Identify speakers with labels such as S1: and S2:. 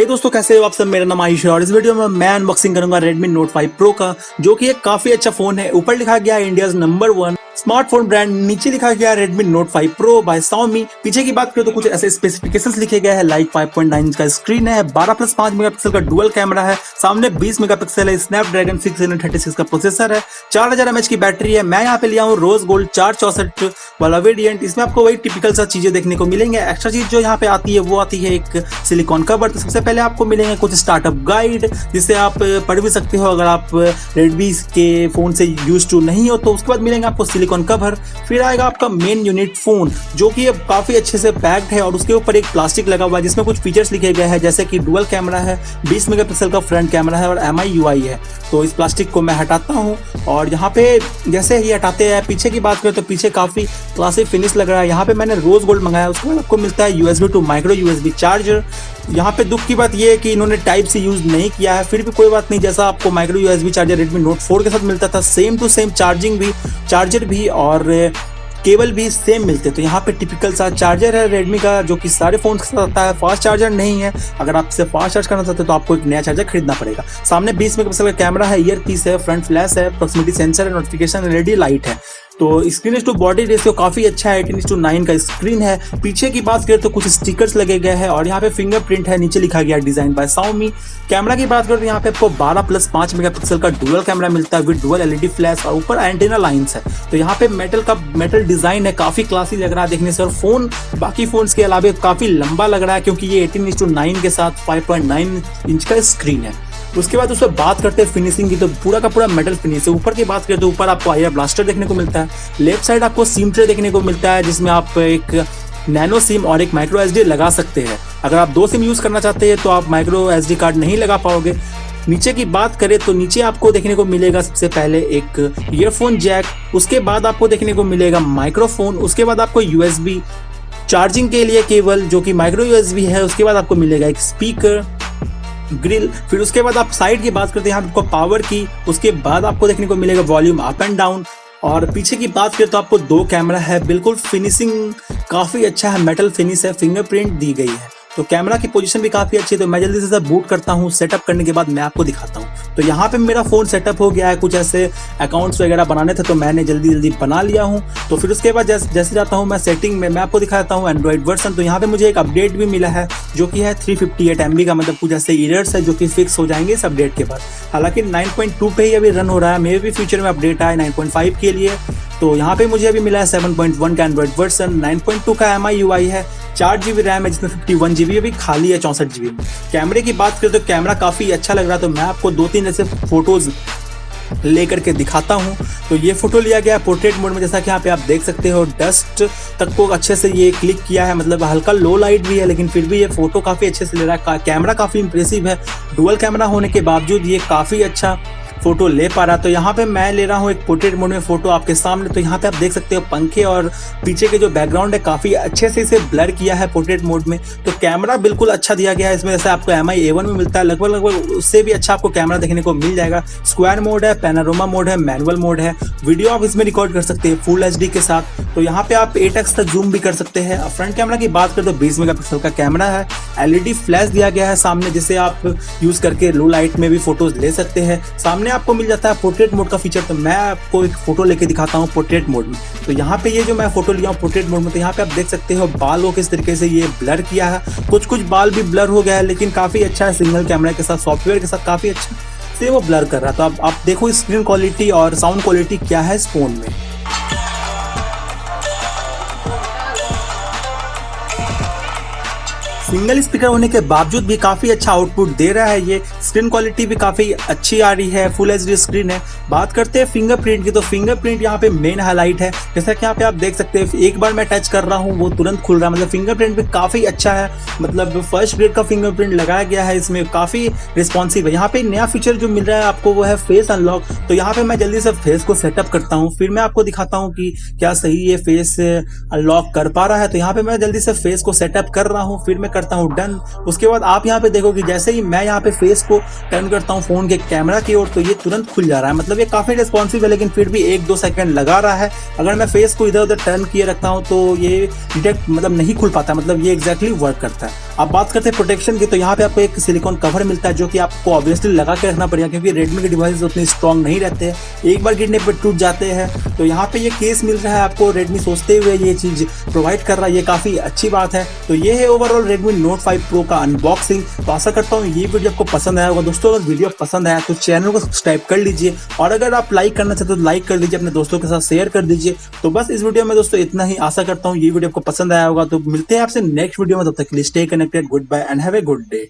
S1: हे दोस्तों, कैसे हो आप सब। मेरा नाम आयुष है और इस वीडियो में मैं अनबॉक्सिंग करूंगा Redmi Note 5 Pro का, जो कि एक काफी अच्छा फोन है। ऊपर लिखा गया है इंडियाज नंबर 1 स्मार्टफोन ब्रांड, नीचे लिखा गया है Redmi Note 5 Pro by Xiaomi। पीछे की बात करें तो कुछ ऐसे स्पेसिफिकेशंस लिखे गए हैं, लाइक 5.9 इंच का स्क्रीन है, 12+5 मेगापिक्सल का डुअल कैमरा है, सामने 20 मेगापिक्सल है, स्नैपड्रैगन 636 का प्रोसेसर है, 4000 mAh की बैटरी है। मैं यहाँ पे लिया हूँ रोज गोल्ड 464 वाला वेरिएंट। इसमें आपको वही टिपिकल सा चीजें देखने को मिलेंगे। एक्स्ट्रा चीज जो यहाँ पे आती है वो आती है एक सिलिकॉन कवर। तो सबसे पहले आपको मिलेंगे कुछ स्टार्टअप गाइड, जिसे आप पढ़ भी सकते हो अगर आप रेडमी के फोन से यूज टू नहीं हो। तो उसके बाद मिलेंगे आपको सिलिकॉन कवर, फिर आएगा आपका मेन यूनिट फोन, जो कि अब काफी अच्छे से पैक्ड है और उसके ऊपर एक प्लास्टिक लगा हुआ है जिसमें कुछ फीचर्स लिखे गए हैं, जैसे कि डुअल कैमरा है, 20 मेगापिक्सल का फ्रंट कैमरा है और MI UI है। तो इस प्लास्टिक को मैं हटाता हूँ और यहाँ पे जैसे ही हटाते हैं, पीछे की बात करें तो पीछे काफी क्लासिक फिनिश लग रहा है। यहाँ पे मैंने रोज गोल्ड मंगाया, उसके बाद आपको मिलता है USB to micro USB charger. यहाँ पे दुख की बात यह है कि इन्होंने टाइप से यूज नहीं किया है, फिर भी कोई बात नहीं। जैसा आपको micro USB charger Redmi Note 4 के साथ मिलता था, सेम टू सेम चार्जर भी और केबल भी सेम मिलते। तो यहाँ पे टिपिकल सा चार्जर है रेडमी का, जो कि सारे फोन के साथ आता है। फास्ट चार्जर नहीं है, अगर आप इसे फास्ट चार्ज करना चाहते हो तो आपको एक नया चार्जर खरीदना पड़ेगा। सामने 20 मेगापिक्सल का कैमरा है, ईयर पीस है, फ्रंट फ्लैश है, प्रॉक्सिमिटी सेंसर है, नोटिफिकेशन LED लाइट है। तो स्क्रीन टू बॉडी रेशियो काफी अच्छा है, 18:9 का स्क्रीन है। पीछे की बात करें तो कुछ स्टिकर्स लगे गए हैं और यहाँ पे फिंगरप्रिंट है, नीचे लिखा गया डिजाइन बाय Xiaomi। कैमरा की बात करें तो यहाँ पे आपको 12+5 मेगापिक्सल का डुअल कैमरा मिलता है विद डुअल LED फ्लैश और ऊपर एंटेना लाइंस है। तो यहाँ पे मेटल डिजाइन है, काफी क्लासी लग रहा है देखने से। और फोन बाकी फोन्स के अलावा काफी लंबा लग रहा है, क्योंकि ये 18:9 के साथ 5.9 इंच का स्क्रीन है। उसके बाद उसमें बात करते हैं फिनिशिंग की, तो पूरा का पूरा मेटल फिनिश है। ऊपर की बात करें तो ऊपर आपको IR ब्लास्टर देखने को मिलता है, लेफ्ट साइड आपको सिम ट्रे देखने को मिलता है, जिसमें आप एक नैनो सिम और एक माइक्रो SD लगा सकते हैं। अगर आप 2 सिम यूज करना चाहते हैं तो आप माइक्रो SD कार्ड नहीं लगा पाओगे। नीचे की बात करें तो नीचे आपको देखने को मिलेगा सबसे पहले एक ईयरफोन जैक, उसके बाद आपको देखने को मिलेगा माइक्रोफोन, उसके बाद आपको USB चार्जिंग के लिए केबल जो कि माइक्रो USB है, उसके बाद आपको मिलेगा एक स्पीकर ग्रिल। फिर उसके बाद आप साइड की बात करते हैं, यहाँ आपको पावर की, उसके बाद आपको देखने को मिलेगा वॉल्यूम अप एंड डाउन। और पीछे की बात करें तो आपको 2 कैमरा है, बिल्कुल फिनिशिंग काफी अच्छा है, मेटल फिनिश है, फिंगरप्रिंट दी गई है। तो कैमरा की पोजीशन भी काफी अच्छी है। तो मैं जल्दी से बूट करता हूँ, सेटअप करने के बाद मैं आपको दिखाता हूँ। तो यहाँ पे मेरा फोन सेटअप हो गया है, कुछ ऐसे अकाउंट्स वगैरह बनाने थे तो मैंने जल्दी बना लिया हूँ। तो फिर उसके बाद जैसे जाता हूँ मैं सेटिंग में, मैं आपको दिखाता हूँ एंड्रॉइड वर्जन। तो यहाँ पे मुझे एक अपडेट भी मिला है जो कि है 358 MB का, मतलब कुछ ऐसे एरर्स है जो कि फिक्स हो जाएंगे इस अपडेट के बाद। हालांकि 9.2 पे ही अभी रन हो रहा है, मेरे भी फ्यूचर में अपडेट आया 9.5 के लिए। तो यहाँ पे मुझे अभी मिला है 7.1 का एंड्रॉइड वर्जन, 9.2 का MI UI है, 4GB रैम है जिसमें 51GB अभी खाली है 64GB। कैमरे की बात करें तो कैमरा काफ़ी अच्छा लग रहा है। तो मैं आपको 2-3 ऐसे फोटोज़ लेकर के दिखाता हूँ। तो ये फोटो लिया गया है पोर्ट्रेट मोड में, जैसा कि यहाँ पे आप देख सकते हो। डस्ट तक को अच्छे से ये क्लिक किया है, मतलब हल्का लो लाइट भी है लेकिन फिर भी ये फोटो काफ़ी अच्छे से ले रहा है। कैमरा काफ़ी इंप्रेसिव है, डुअल कैमरा होने के बावजूद ये काफ़ी अच्छा फोटो ले पा रहा। तो यहाँ पे मैं ले रहा हूँ एक पोर्ट्रेट मोड में फोटो आपके सामने। तो यहाँ पे आप देख सकते हो पंखे और पीछे के जो बैकग्राउंड है काफी अच्छे से इसे ब्लर किया है पोर्ट्रेट मोड में। तो कैमरा बिल्कुल अच्छा दिया गया है इसमें, जैसे आपको MI A1 में मिलता है, लगभग उससे भी अच्छा आपको कैमरा देखने को मिल जाएगा। स्क्वायर मोड है, पैनोरामा मोड है, मैनुअल मोड है, वीडियो आप इसमें रिकॉर्ड कर सकते हैं फुल HD के साथ। तो यहाँ पे आप 8x तक जूम भी कर सकते हैं। फ्रंट कैमरा की बात करें तो 20 मेगापिक्सल का कैमरा है, LED फ्लैश दिया गया है सामने, जिसे आप यूज करके लो लाइट में भी फोटोज ले सकते हैं। सामने आपको मिल जाता है पोर्ट्रेट मोड का फीचर। तो मैं आपको एक फोटो लेके दिखाता हूँ पोर्ट्रेट मोड में। तो यहाँ पे ये जो मैं फोटो लिया हूँ पोर्ट्रेट मोड में, तो यहाँ पे आप देख सकते हो बाल को किस तरीके से ये ब्लर किया है। कुछ बाल भी ब्लर हो गया है, लेकिन काफी अच्छा है, सिंगल कैमरा के साथ सॉफ्टवेयर के साथ काफी अच्छा से वो ब्लर कर रहा है। तो अब आप देखो स्क्रीन क्वालिटी और साउंड क्वालिटी क्या है इस फोन में। सिंगल स्पीकर होने के बावजूद भी काफी अच्छा आउटपुट दे रहा है ये। स्क्रीन क्वालिटी भी काफी अच्छी आ रही है, फुल HD स्क्रीन है। बात करते हैं फिंगरप्रिंट की, तो फिंगरप्रिंट यहाँ पे मेन हाईलाइट है। जैसा कि यहाँ पे आप देख सकते हैं, एक बार मैं टच कर रहा हूँ वो तुरंत खुल रहा है, मतलब फिंगरप्रिंट भी काफी अच्छा है, मतलब फर्स्ट ग्रेड का फिंगरप्रिंट लगाया गया है इसमें, काफी रिस्पॉन्सिव है। यहाँ पे नया फीचर जो मिल रहा है आपको वो है फेस अनलॉक। तो यहाँ पे मैं जल्दी से फेस को सेटअप करता हूँ, फिर मैं आपको दिखाता हूँ कि क्या सही ये फेस अनलॉक कर पा रहा है। तो यहाँ पे मैं जल्दी से फेस को सेटअप कर रहा हूँ, फिर मैं करता हूँ डन। उसके बाद आप यहाँ पे देखो कि जैसे ही मैं यहाँ पे फेस को टर्न करता हूँ फोन के कैमरा की ओर, तो ये तुरंत खुल जा रहा है। मतलब ये काफी रिस्पॉन्सिव है, लेकिन फिर भी 1-2 सेकंड लगा रहा है। अगर मैं फेस को इधर उधर टर्न किए रखता हूँ तो ये डिटेक्ट मतलब नहीं खुल पाता, मतलब ये एग्जैक्टली वर्क करता है। अब बात करते हैं प्रोटेक्शन की, तो यहाँ पे आपको एक सिलिकॉन कवर मिलता है जो कि आपको ऑब्वियसली लगा के रखना पड़ेगा, क्योंकि रेडमी के डिवाइस उतने स्ट्रॉन्ग नहीं रहते हैं, एक बार गिरने पर टूट जाते हैं। तो यहाँ पे ये केस मिल रहा है आपको, रेडमी सोचते हुए ये चीज प्रोवाइड कर रहा है, ये काफी अच्छी बात है। तो ये है ओवरऑल रेडमी नोट 5 प्रो का अनबॉक्सिंग। तो आशा करता हूँ ये वीडियो आपको पसंद आया होगा। दोस्तों अगर वीडियो पसंद आया तो चैनल को सब्सक्राइब कर लीजिए, और अगर आप लाइक करना चाहते हो तो लाइक कर लीजिए, अपने दोस्तों के साथ शेयर कर दीजिए। तो बस इस वीडियो में दोस्तों इतना ही। आशा करता हूँ ये वीडियो आपको पसंद आया होगा। तो मिलते हैं आपसे नेक्स्ट वीडियो में, तब तक के लिए stay connected, goodbye and have a good day.